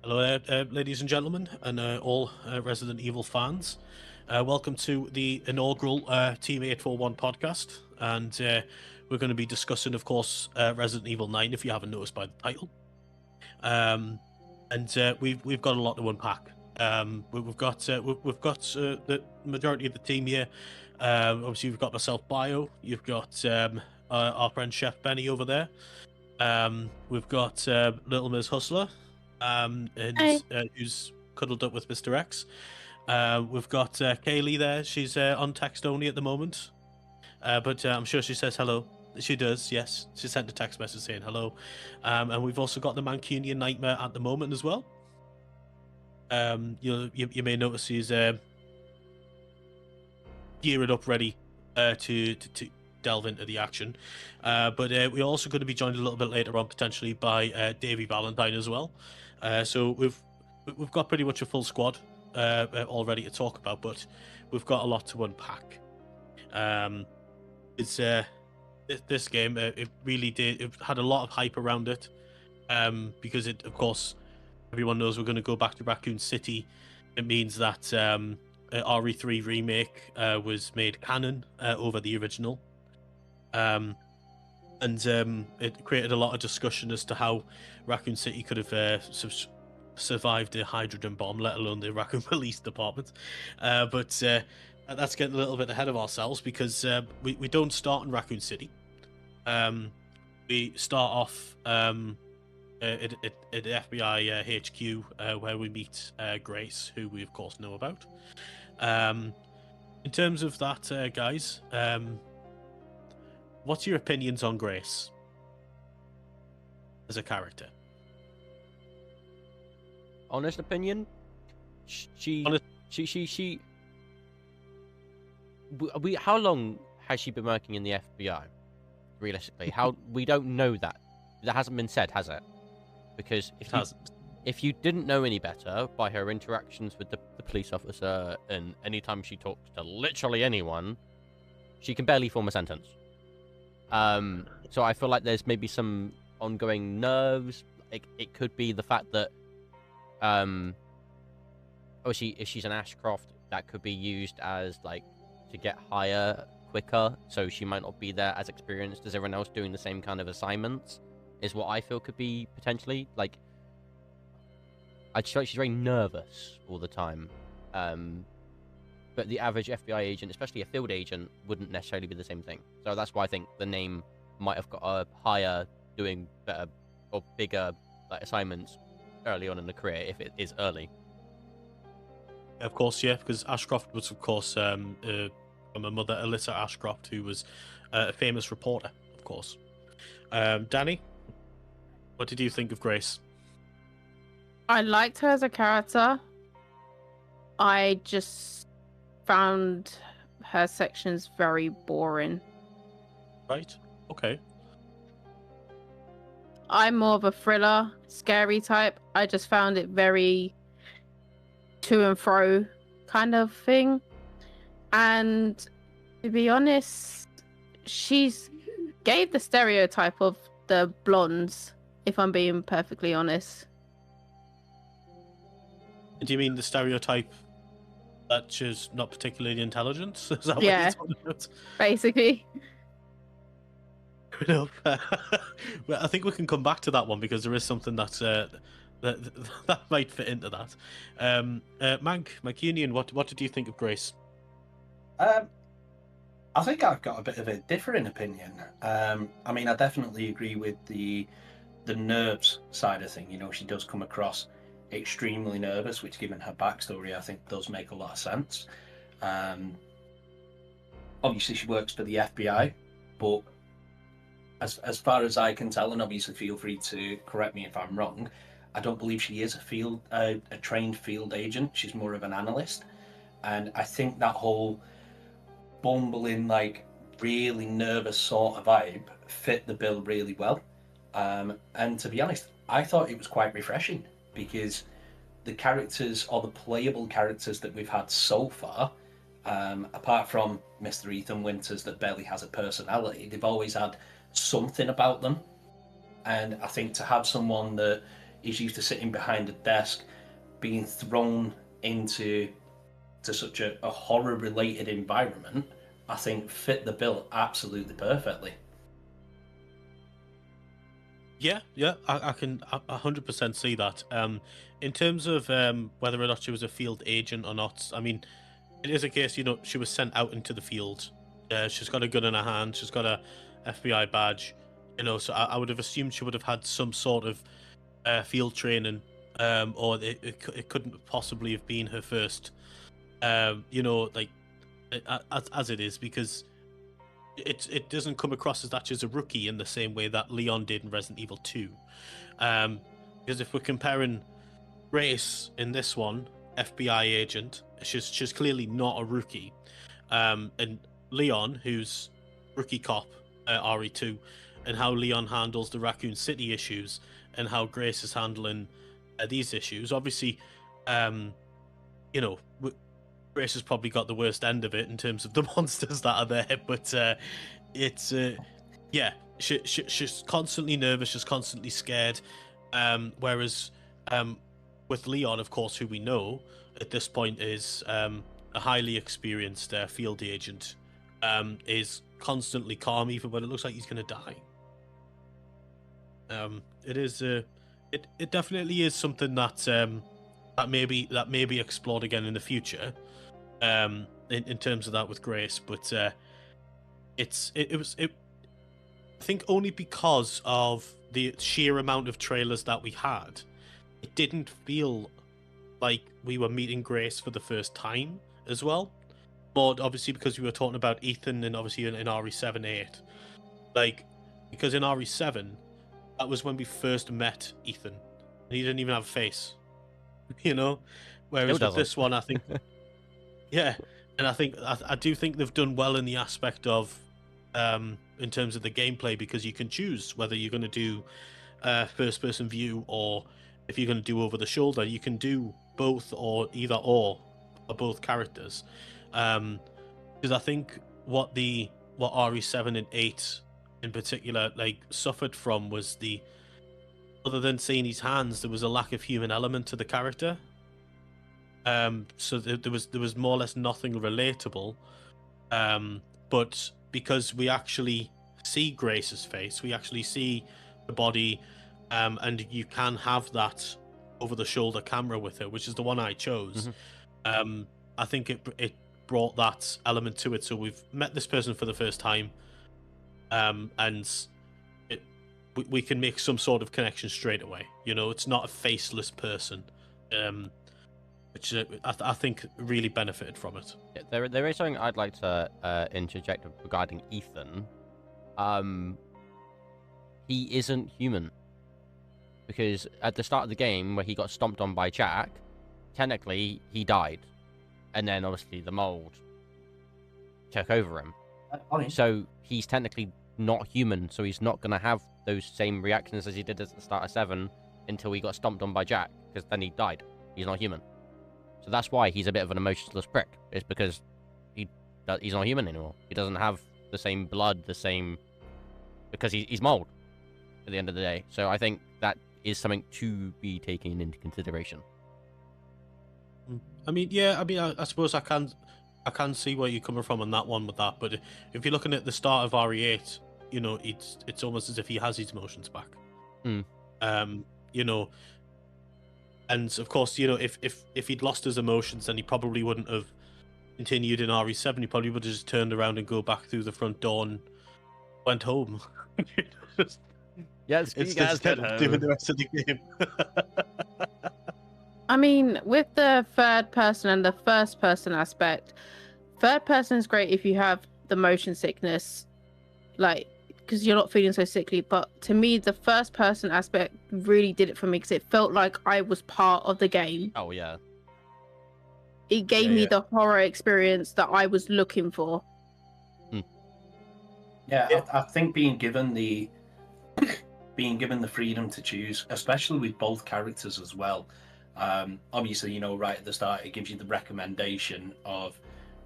Hello there, ladies and gentlemen, and all Resident Evil fans. Welcome to the inaugural Team 841 podcast. And we're going to be discussing, of course, Resident Evil 9, if you haven't noticed by the title. And we've got a lot to unpack. We've got the majority of the team here. Obviously, we've got myself, Bio. You've got our friend Chef Benny over there. We've got Little Miss Hustler. And Hi. who's cuddled up with Mr. X. We've got Kaylee there. She's on text only at the moment, but I'm sure she says hello. She does, yes. She sent a text message saying hello. And we've also got the Mancunian Nightmare at the moment as well. You may notice he's geared up, ready to delve into the action. But we're also going to be joined a little bit later on, potentially, by Davey Valentine as well. So we've got pretty much a full squad all ready to talk about, but we've got a lot to unpack. It's this game. It really did. It had a lot of hype around it because it, of course, everyone knows we're going to go back to Raccoon City. It means that RE3 remake was made canon over the original. And it created a lot of discussion as to how Raccoon City could have survived a hydrogen bomb, let alone the Raccoon Police Department. But that's getting a little bit ahead of ourselves because we don't start in Raccoon City. We start off at FBI HQ where we meet Grace, who we of course know about. In terms of that, guys, what's your opinions on Grace as a character? Honest opinion, she. How long has she been working in the FBI? Realistically, we don't know that. That hasn't been said, has it? Because if you didn't know any better by her interactions with the police officer and anytime she talks to literally anyone, she can barely form a sentence. So I feel like there's maybe some ongoing nerves. It could be the fact that, if she's an Ashcroft, that could be used as like to get higher quicker. So she might not be there as experienced as everyone else doing the same kind of assignments. Is what I feel could be potentially like. I feel like she's very nervous all the time. But the average FBI agent, especially a field agent, wouldn't necessarily be the same thing. So that's why I think the name might have got a higher, doing better or bigger assignments early on in the career, if it is early. Of course, yeah, because Ashcroft was, of course, from a mother, Alyssa Ashcroft, who was a famous reporter, of course. Danny, what did you think of Grace? I liked her as a character. I just found her sections very boring. Right. Okay. I'm more of a thriller, scary type. I just found it very to and fro kind of thing. And to be honest, she's gave the stereotype of the blondes, if I'm being perfectly honest. Do you mean the stereotype that she's not particularly intelligent? Is that what Yeah. you're talking about? Basically. Well, I think we can come back to that one because there is something that might fit into that. Mancunian, what did you think of Grace? I think I've got a bit of a differing opinion. I mean, I definitely agree with the nerves side of thing. You know, she does come across extremely nervous, which, given her backstory, I think does make a lot of sense. Obviously, she works for the FBI, but as far as I can tell, and obviously feel free to correct me if I'm wrong, I don't believe she is a trained field agent. She's more of an analyst, and I think that whole bumbling, like really nervous sort of vibe fit the bill really well. And to be honest, I thought it was quite refreshing because the characters, or the playable characters that we've had so far, apart from Mr. Ethan Winters that barely has a personality, they've always had something about them. And I think to have someone that is used to sitting behind a desk, being thrown into such a horror-related environment, I think fit the bill absolutely perfectly. Yeah, I can 100% see that. In terms of whether or not she was a field agent or not, I mean, it is a case, she was sent out into the field. She's got a gun in her hand. She's got a FBI badge. So I would have assumed she would have had some sort of field training, or it couldn't possibly have been her first. Like as it is, because it doesn't come across as that she's a rookie in the same way that Leon did in Resident Evil 2. Because if we're comparing Grace in this one, FBI agent, she's clearly not a rookie. And Leon, who's rookie cop, RE2, and how Leon handles the Raccoon City issues, and how Grace is handling these issues. Obviously, Grace has probably got the worst end of it in terms of the monsters that are there, but it's she's constantly nervous, she's constantly scared. Whereas with Leon, of course, who we know at this point is a highly experienced field agent, is constantly calm even when it looks like he's going to die. It is it definitely is something that that may be explored again in the future, in terms of that with Grace, but it was I think only because of the sheer amount of trailers that we had, it didn't feel like we were meeting Grace for the first time as well. But obviously because we were talking about Ethan, and obviously in RE7 8, like, because in RE7 that was when we first met Ethan, and he didn't even have a face, whereas with this one, I think yeah, and I do think they've done well in the aspect of in terms of the gameplay, because you can choose whether you're going to do first person view, or if you're going to do over the shoulder. You can do both, or either or both characters, because I think what RE7 and 8 in particular like suffered from was other than seeing his hands, there was a lack of human element to the character. So there was more or less nothing relatable. But because we actually see Grace's face, we actually see the body, and you can have that over the shoulder camera with her, which is the one I chose. Mm-hmm. I think it brought that element to it. So we've met this person for the first time, and we can make some sort of connection straight away. It's not a faceless person, which I think really benefited from it. Yeah, there is something I'd like to interject regarding Ethan. He isn't human, because at the start of the game where he got stomped on by Jack, technically he died, and then obviously the mold took over him. So he's technically not human, so he's not going to have those same reactions as he did at the start of 7 until he got stomped on by Jack, because then he died. He's not human. So that's why he's a bit of an emotionless prick. It's because he's not human anymore. He doesn't have the same blood, because he's mold at the end of the day. So I think that is something to be taken into consideration. I mean, I suppose I can see where you're coming from on that one with that. But if you're looking at the start of RE8, it's almost as if he has his emotions back. And of course, if he'd lost his emotions, then he probably wouldn't have continued in RE7. He probably would have just turned around and go back through the front door and went home. Yes, instead of doing the rest of the game. I mean, with the third person and the first person aspect, third person is great if you have the motion sickness, like, because you're not feeling so sickly. But to me, the first person aspect really did it for me, because it felt like I was part of the game. Oh yeah. It gave me the horror experience that I was looking for. Yeah, I think being given the freedom to choose, especially with both characters as well. Obviously, right at the start, it gives you the recommendation of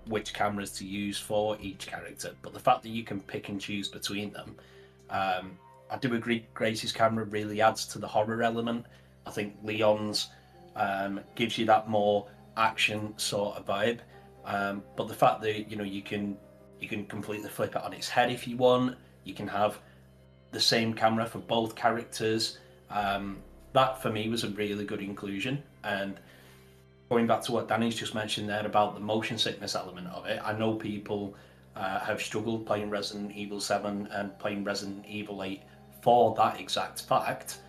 which cameras to use for each character. But the fact that you can pick and choose between them, I do agree Grace's camera really adds to the horror element. I think Leon's gives you that more action sort of vibe. But the fact that you can completely flip it on its head if you want. You can have the same camera for both characters. That for me was a really good inclusion. And going back to what Danny's just mentioned there about the motion sickness element of it, I know people have struggled playing Resident Evil 7 and playing Resident Evil 8 for that exact fact.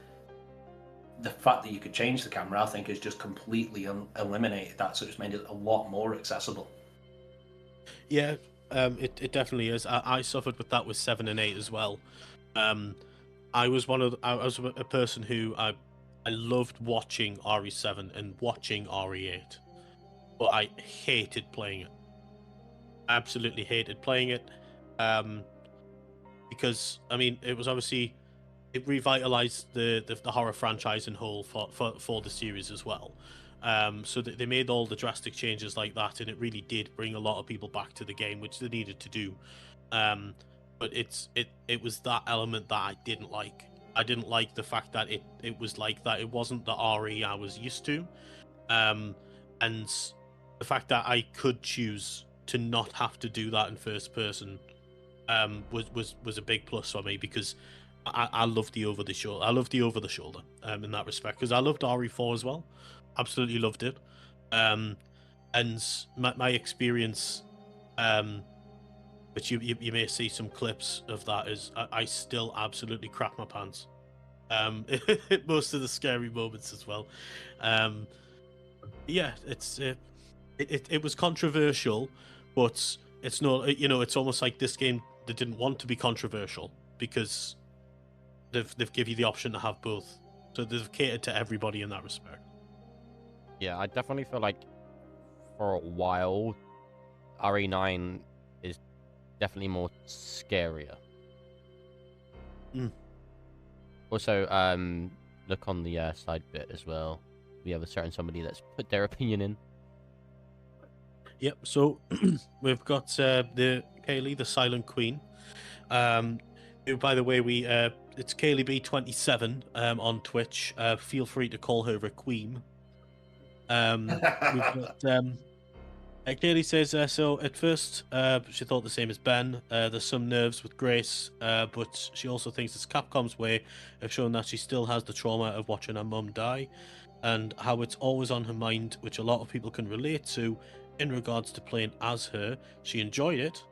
The fact that you could change the camera, I think, has just completely eliminated that, so it's made it a lot more accessible. Yeah, it definitely is. I suffered with that with 7 and 8 as well. I was a person who I loved watching RE7 and watching RE8, but I hated playing it. Absolutely hated playing it, because I mean it was obviously it revitalized the horror franchise in whole for the series as well. So they made all the drastic changes like that, and it really did bring a lot of people back to the game, which they needed to do. But it was that element that I didn't like. I didn't like the fact that it was like that. It wasn't the RE I was used to, and the fact that I could choose to not have to do that in first person was a big plus for me, because I love the over the shoulder. I love the over the shoulder in that respect, because I loved RE4 as well. Absolutely loved it. And my experience, which you may see some clips of that, is I still absolutely crap my pants. Most of the scary moments as well. Yeah, it was controversial, but it's not. It's almost like this game they didn't want to be controversial, because they've give you the option to have both, so they've catered to everybody in that respect. Yeah, I definitely feel like for a while, RE9 is definitely more scarier. Mm. Also, look on the side bit as well. We have a certain somebody that's put their opinion in. Yep. So we've got the Kaylee, the Silent Queen. Who, by the way, it's Kaylee B27 on Twitch. Feel free to call her requiem. We've got Kaylee says, so at first she thought the same as Ben. There's some nerves with Grace, but she also thinks it's Capcom's way of showing that she still has the trauma of watching her mum die, and how it's always on her mind, which a lot of people can relate to in regards to playing as her. She enjoyed it.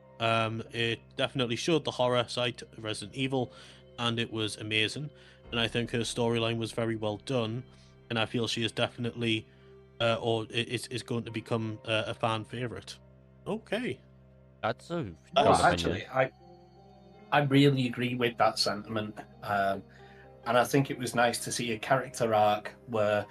It definitely showed the horror side of Resident Evil, and it was amazing. And I think her storyline was very well done, and I feel she is definitely or is going to become a fan favorite. Okay. That's a Oh, strong actually, opinion. I really agree with that sentiment, and I think it was nice to see a character arc where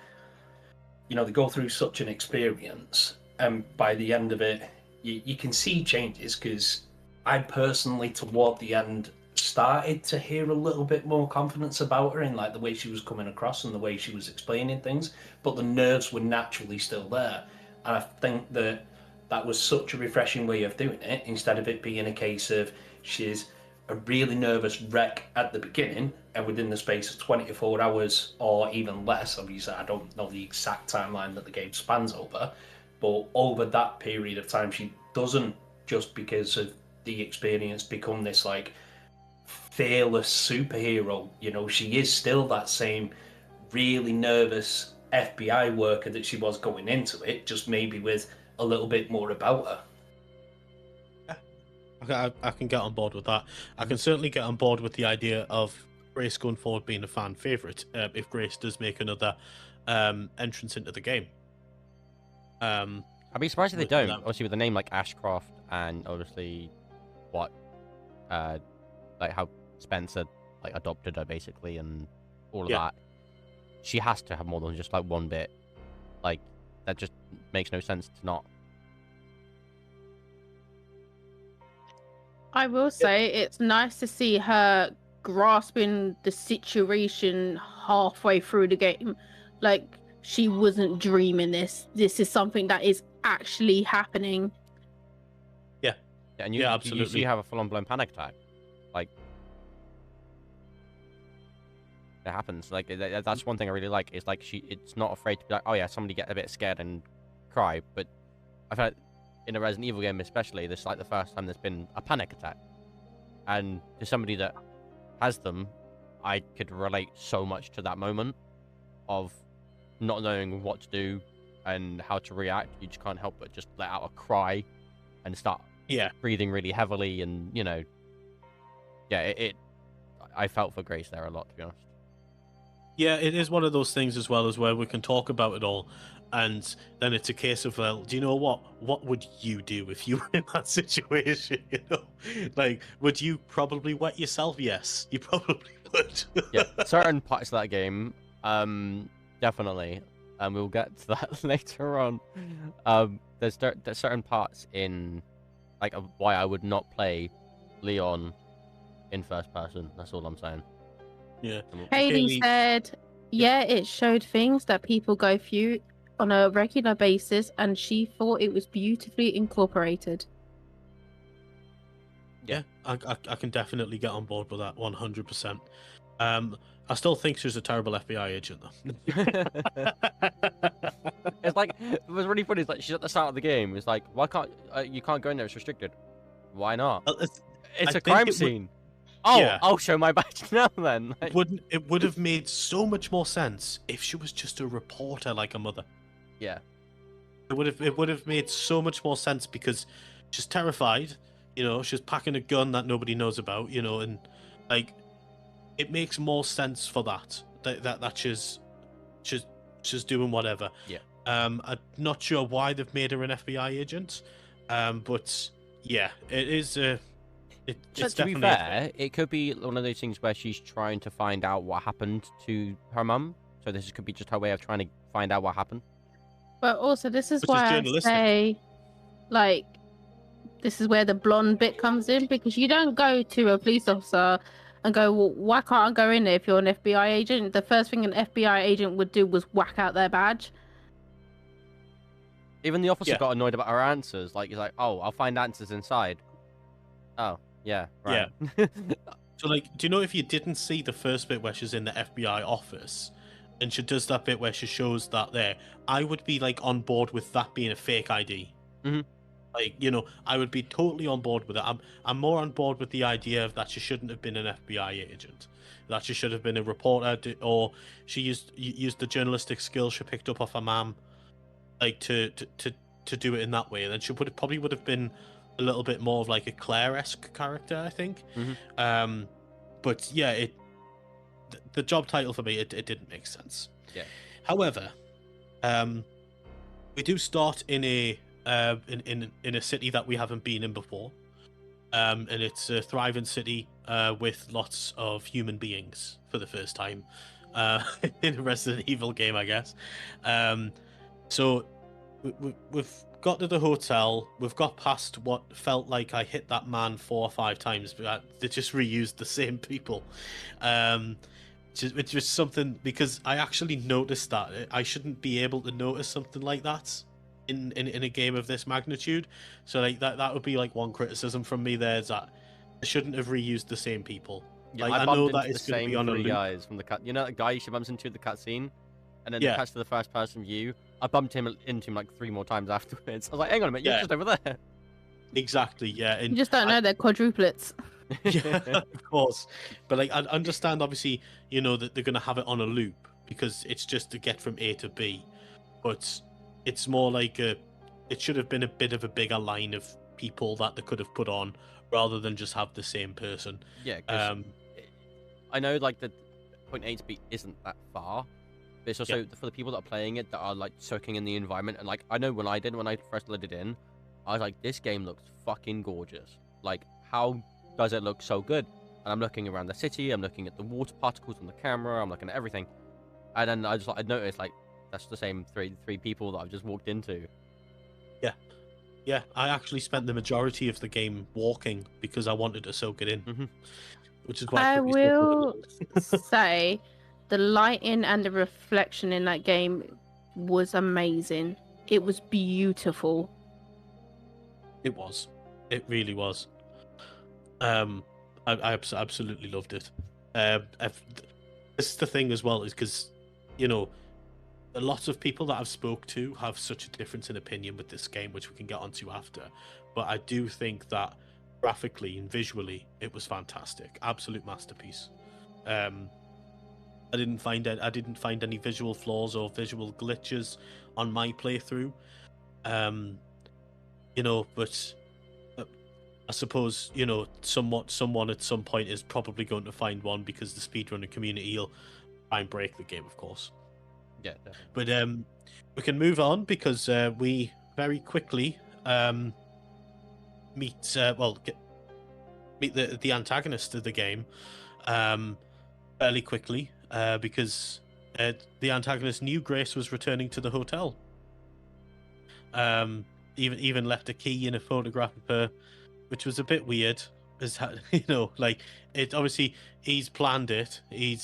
they go through such an experience, and by the end of it, you can see changes. Because I personally, toward the end, started to hear a little bit more confidence about her in like the way she was coming across and the way she was explaining things, but the nerves were naturally still there. And I think that was such a refreshing way of doing it, instead of it being a case of she's a really nervous wreck at the beginning, and within the space of 24 hours or even less, obviously I don't know the exact timeline that the game spans over, but over that period of time she doesn't, just because of the experience, become this like fearless superhero. She is still that same really nervous FBI worker that she was going into it, just maybe with a little bit more about her. I can get on board with that. I can certainly get on board with the idea of Grace going forward being a fan favorite, if Grace does make another entrance into the game. I'd be surprised if they don't. Obviously, with a name like Ashcroft, and obviously what, like how Spencer like adopted her basically, and all of that, she has to have more than just like one bit. Like that just makes no sense to not. I will say it's nice to see her grasping the situation halfway through the game. Like, she wasn't dreaming this. This is something that is actually happening. Yeah, and you absolutely. You see have a full-on blown panic attack. Like, It happens. Like that's one thing I really like. Is like it's not afraid to be like, oh yeah, somebody get a bit scared and cry. But I've had in a Resident Evil game, especially, this is like the first time there's been a panic attack, and to somebody that has them, I could relate so much to that moment of not knowing what to do and how to react. You just can't help but just let out a cry and start breathing really heavily, and I felt for Grace there a lot, to be honest. Yeah, it is one of those things as well as where we can talk about it all, and then it's a case of, well, do you know what would you do if you were in that situation? Like, would you probably wet yourself? Yes, you probably would. Yeah, certain parts of that game, definitely, and we'll get to that later on. There's certain parts in like of why I would not play Leon in first person. That's all I'm saying. Yeah. Haley said, yeah, it showed things that people go through on a regular basis, and she thought it was beautifully incorporated. Yeah, I can definitely get on board with that 100%. I still think she's a terrible FBI agent, though. It's like, it was really funny. It's like, she's at the start of the game. It's like, why can't you can't go in there? It's restricted. Why not? It's a crime scene. Oh, yeah. I'll show my badge now then. Like... It would have made so much more sense if she was just a reporter like a mother. Yeah. It would have made so much more sense because she's terrified, she's packing a gun that nobody knows about, and like it makes more sense for that she's doing whatever. Yeah. I'm not sure why they've made her an FBI agent. But yeah, it is But to be fair, it could be one of those things where she's trying to find out what happened to her mum. So this could be just her way of trying to find out what happened. But also, this is why I say, like, this is where the blonde bit comes in, because you don't go to a police officer and go, well, why can't I go in there if you're an FBI agent? The first thing an FBI agent would do was whack out their badge. Even the officer got annoyed about her answers. Like, he's like, oh, I'll find answers inside. Oh. Yeah, right. Yeah. So, like, do you know if you didn't see the first bit where she's in the FBI office and she does that bit where she shows that there, I would be, like, on board with that being a fake ID. Mm-hmm. Like, I would be totally on board with it. I'm more on board with the idea of that she shouldn't have been an FBI agent, that she should have been a reporter, or she used the journalistic skills she picked up off her mum, like, to do it in that way. And then she probably would have been a little bit more of like a Claire-esque character, I think. Mm-hmm. But yeah, the job title for me, it didn't make sense. Yeah. However, we do start in a city that we haven't been in before, and it's a thriving city with lots of human beings for the first time in a Resident Evil game, I guess. So we've got to the hotel. We've got past what felt like I hit that man 4 or 5 times, but they just reused the same people. It's just something, because I actually noticed that I shouldn't be able to notice something like that in a game of this magnitude. So like that would be like one criticism from me there, is that I shouldn't have reused the same people. Yeah, like, I know bumped that into it's the going to be same on a three loop. guys from the cut. You know that guy she bumps into the cutscene, and then it cuts to the first person view. I bumped into him like 3 more times afterwards. I was like, hang on a minute, you're just over there. Exactly, yeah. And you just don't know they're quadruplets. Yeah, of course. But like, I understand, obviously, that they're going to have it on a loop because it's just to get from A to B. But it's more like it should have been a bit of a bigger line of people that they could have put on, rather than just have the same person. Yeah, I know like the point A to B isn't that far, but it's also for the people that are playing it that are like soaking in the environment. And like, I know when I first loaded in, I was like, this game looks fucking gorgeous. Like, how does it look so good? And I'm looking around the city, I'm looking at the water particles on the camera, I'm looking at everything. And then I noticed like that's the same three people that I've just walked into. Yeah, I actually spent the majority of the game walking because I wanted to soak it in. Mm-hmm. Which is why I will say the lighting and the reflection in that game was amazing. It was beautiful. It was. It really was. I absolutely loved it. The this is the thing as well, is because, you know, a lot of people that I've spoke to have such a difference in opinion with this game, which we can get onto after. But I do think that graphically and visually, it was fantastic, absolute masterpiece. I didn't find any visual flaws or visual glitches on my playthrough. You know, but I suppose, you know, someone at some point is probably going to find one, because the speedrunner community will try and break the game, of course. Yeah, definitely. But we can move on, because we very quickly meet the antagonist of the game fairly quickly, because the antagonist knew Grace was returning to the hotel. Even left a key in a photograph of her, which was a bit weird. As you know, like, it obviously he's planned it. He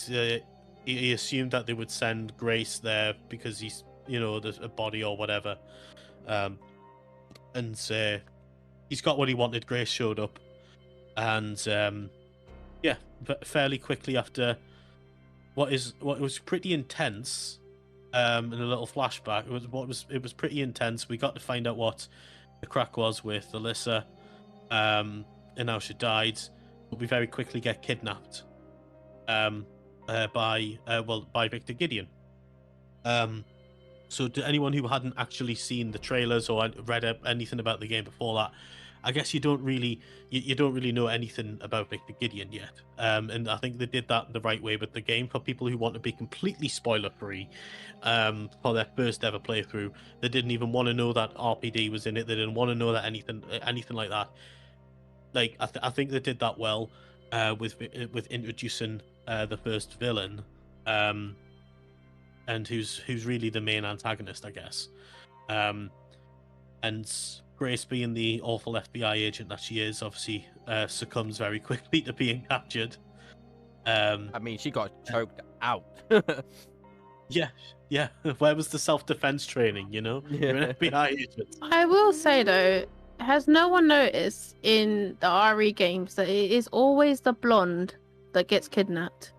assumed that they would send Grace there because he's, you know, there's a body or whatever, and he's got what he wanted. Grace showed up, and yeah, fairly quickly after what was pretty intense, in a little flashback, it was pretty intense. We got to find out what the crack was with Alyssa, and how she died. But we very quickly get kidnapped by Victor Gideon. So to anyone who hadn't actually seen the trailers or read anything about the game before that, I guess you don't really know anything about Victor Gideon yet. And I think they did that the right way with the game for people who want to be completely spoiler free for their first ever playthrough. They didn't even want to know that RPD was in it. They didn't want to know that anything like that. Like, I think they did that well with introducing the first villain, and who's really the main antagonist, I guess. And Grace, being the awful FBI agent that she is, obviously succumbs very quickly to being captured. I mean, she got choked out. Yeah. Where was the self-defense training? You know, you're an FBI agent. I will say though, has no one noticed in the RE games that it is always the blonde that gets kidnapped?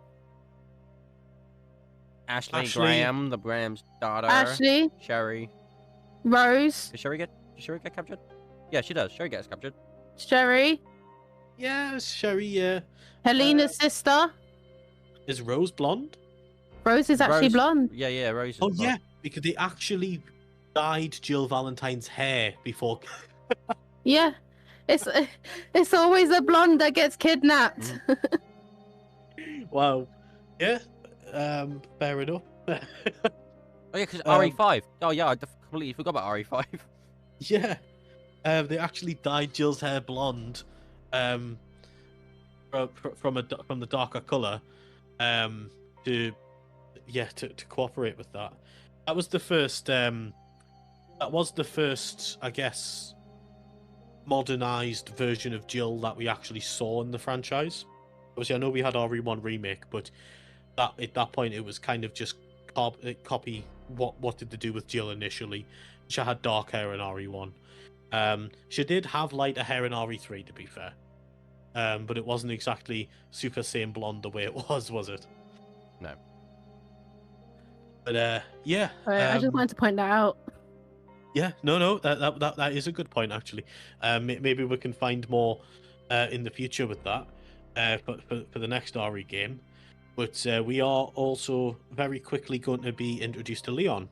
Ashley Ashley. Graham, Graham's daughter. Ashley, Sherry. Rose, Does Sherry get captured? Yeah, she does. Sherry gets captured. Sherry, Yeah, Sherry. Yeah. Helena's sister. Is Rose blonde? Rose is actually Rose- blonde. Yeah, Rose. is Oh blonde. yeah, because they actually dyed Jill Valentine's hair before. Yeah, it's always the blonde that gets kidnapped. Wow. Yeah. Fair enough. Oh yeah, because Um, RE5. Oh yeah, I completely forgot about RE5. Yeah. They actually dyed Jill's hair blonde, from the darker color, to cooperate with that. That was the first. I guess, modernized version of Jill that we actually saw in the franchise. Obviously, I know we had RE1 remake, but at that point it was kind of just copy what did they do with Jill initially. She had dark hair in RE1. She did have lighter hair in RE3, to be fair, but it wasn't exactly Super Saiyan blonde the way it was it? No. But yeah. I just wanted to point that out. Yeah, no, that is a good point, actually. Maybe we can find more in the future with that for the next RE game. But we are also very quickly going to be introduced to Leon,